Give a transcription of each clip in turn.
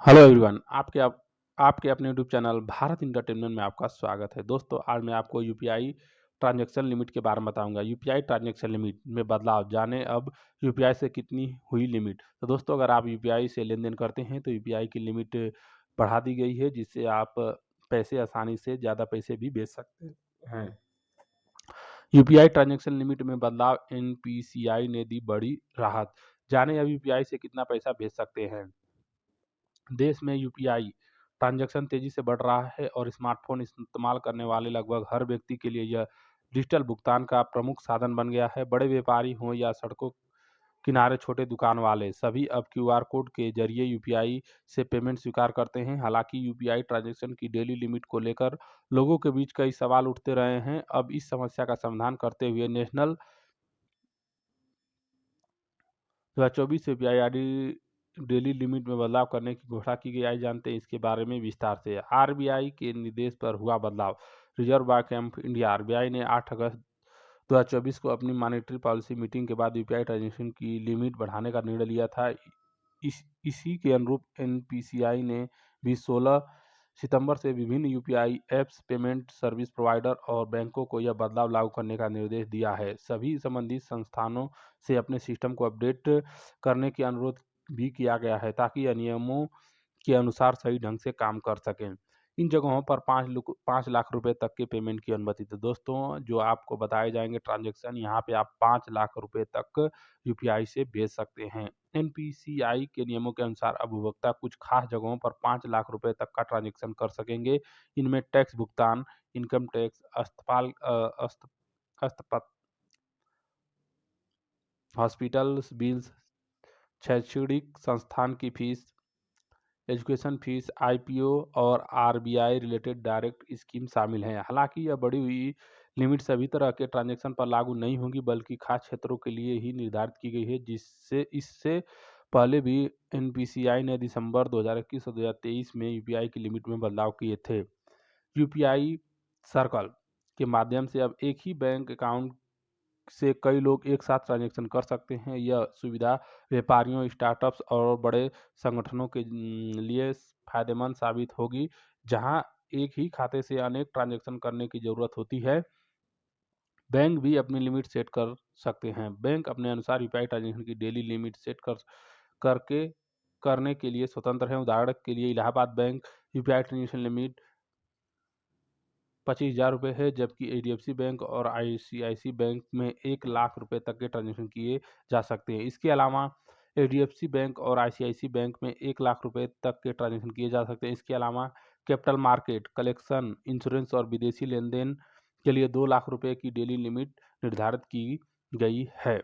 Hello everyone, आपके अपने YouTube channel Bharat entertainment में आपका स्वागत है। दोस्तों, आज मैं आपको यूपीआई ट्रांजैक्शन लिमिट के बारे में बताऊंगा। यूपीआई ट्रांजैक्शन लिमिट में बदलाव, जाने अब यूपीआई से कितनी हुई लिमिट। तो दोस्तों, अगर आप यूपीआई से लेन देन करते हैं तो यूपीआई की लिमिट बढ़ा दी गई है, जिससे आप पैसे आसानी से ज़्यादा पैसे भी भेज सकते हैं। यूपीआई ट्रांजैक्शन लिमिट में बदलाव, एनपीसीआई ने दी बड़ी राहत। जाने अब यूपीआई से कितना पैसा भेज सकते हैं। देश में यूपीआई ट्रांजैक्शन तेजी से बढ़ रहा है और स्मार्टफोन इस्तेमाल करने वाले लगभग हर व्यक्ति के लिए यह डिजिटल भुगतान का प्रमुख साधन बन गया है। बड़े व्यापारी हों या सड़कों किनारे छोटे दुकान वाले, सभी अब क्यूआर कोड के जरिए यूपीआई से पेमेंट स्वीकार करते हैं। हालांकि यूपीआई ट्रांजैक्शन की डेली लिमिट को लेकर लोगों के बीच कई सवाल उठते रहे हैं। अब इस समस्या का समाधान करते हुए national 2024 UPI ID daily limit में बदलाव करने की घोषणा की गई। आइए जानते हैं इसके बारे में विस्तार से। आरबीआई के निर्देश पर हुआ बदलाव। Reserve bank of India RBI ने 8 अगस्त 2024 को अपनी मॉनेटरी पॉलिसी मीटिंग के बाद यूपीआई ट्रांजैक्शन की लिमिट बढ़ाने का निर्णय लिया था। इसी के अनुरूप एनपीसीआई ने भी 16 सितंबर से विभिन्न UPI apps, payment service provider और बैंकों को यह बदलाव लागू करने का निर्देश दिया है। सभी संबंधित संस्थानों से अपने सिस्टम को अपडेट करने की अनुरोध भी किया गया है, ताकि यह नियमों के अनुसार सही ढंग से काम कर सकें। इन जगहों पर 5 लाख रुपए तक के पेमेंट की अनुमति। तो दोस्तों, जो आपको बताए जाएंगे ट्रांजैक्शन, यहाँ पे आप 5 लाख रुपए तक यूपीआई से भेज सकते हैं। एनपीसीआई के नियमों के अनुसार अब उपभोक्ता कुछ खास जगहों पर 5 लाख रुपए तक का ट्रांजैक्शन कर सकेंगे। इनमें टैक्स भुगतान, इनकम टैक्स, अस्पताल, हॉस्पिटल बिल्स, शैक्षणिक संस्थान की फीस, एजुकेशन फीस, आईपीओ और आरबीआई रिलेटेड डायरेक्ट स्कीम शामिल हैं। हालांकि यह बढ़ी हुई लिमिट सभी तरह के ट्रांजैक्शन पर लागू नहीं होगी, बल्कि खास क्षेत्रों के लिए ही निर्धारित की गई है। जिससे इससे पहले भी एनपीसीआई ने दिसंबर 2021 और 2023 में यूपीआई की लिमिट में बदलाव किए थे। यूपीआई सर्कल के माध्यम से अब एक ही बैंक अकाउंट से कई लोग एक साथ ट्रांजैक्शन कर सकते हैं। यह सुविधा व्यापारियों, स्टार्टअप्स और बड़े संगठनों के लिए फायदेमंद साबित होगी, जहां एक ही खाते से अनेक ट्रांजैक्शन करने की जरूरत होती है। बैंक भी अपनी लिमिट सेट कर सकते हैं। बैंक अपने अनुसार यूपीआई ट्रांजैक्शन की डेली लिमिट सेट करके करने के लिए स्वतंत्र है। उदाहरण के लिए Allahabad bank UPI transaction limit 25,000 रुपये है, जबकि एचडीएफसी बैंक और आईसीआईसी बैंक में 1 लाख रुपए तक के ट्रांजैक्शन किए जा सकते हैं। इसके अलावा एचडीएफसी बैंक और आईसीआईसी बैंक में 1 लाख रुपए तक के ट्रांजैक्शन किए जा सकते हैं। इसके अलावा कैपिटल मार्केट, कलेक्शन, इंश्योरेंस और विदेशी लेन देन के लिए 2 लाख रुपए की डेली लिमिट निर्धारित की गई है।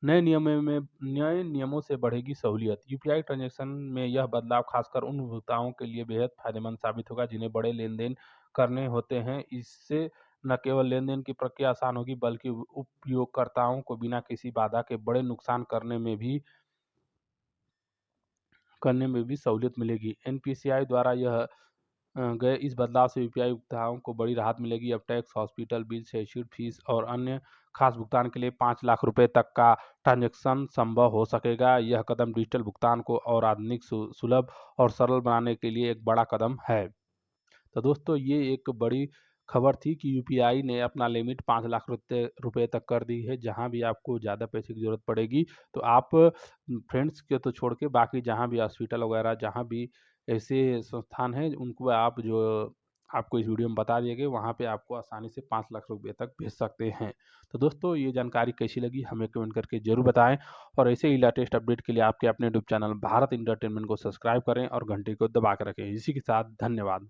नए नियमों से बढ़ेगी सहूलियत। यूपीआई ट्रांजैक्शन में यह बदलाव खासकर उन उपभोक्ताओं के लिए बेहद फायदेमंद साबित होगा जिन्हें बड़े लेन देन करने होते हैं। इससे न केवल लेन देन की प्रक्रिया आसान होगी, बल्कि उपयोगकर्ताओं को बिना किसी बाधा के बड़े नुकसान करने में भी सहूलियत मिलेगी। एनपीसीआई द्वारा गए इस बदलाव से यूपीआई उपभोक्ताओं को बड़ी राहत मिलेगी। अब टैक्स, हॉस्पिटल बिल, शैक्षिक फीस और अन्य खास भुगतान के लिए 5 लाख रुपए तक का ट्रांजैक्शन संभव हो सकेगा। यह कदम डिजिटल भुगतान को और आधुनिक, सुलभ और सरल बनाने के लिए एक बड़ा कदम है। तो दोस्तों, ये एक बड़ी खबर थी कि यूपीआई ने अपना लिमिट 5 लाख रुपए तक कर दी है। जहां भी आपको ज़्यादा पैसे की ज़रूरत पड़ेगी तो आप फ्रेंड्स के तो छोड़ के बाकी जहां भी हॉस्पिटल वगैरह, जहां भी ऐसे संस्थान हैं, उनको आप जो आपको इस वीडियो में बता दिए गए, वहाँ पे आपको आसानी से 5 लाख रुपए तक भेज सकते हैं। तो दोस्तों, ये जानकारी कैसी लगी हमें कमेंट करके जरूर बताएं, और ऐसे ही लेटेस्ट अपडेट के लिए आपके अपने यूट्यूब चैनल भारत इंटरटेनमेंट को सब्सक्राइब करें और घंटी को दबा कर रखें। इसी के साथ धन्यवाद।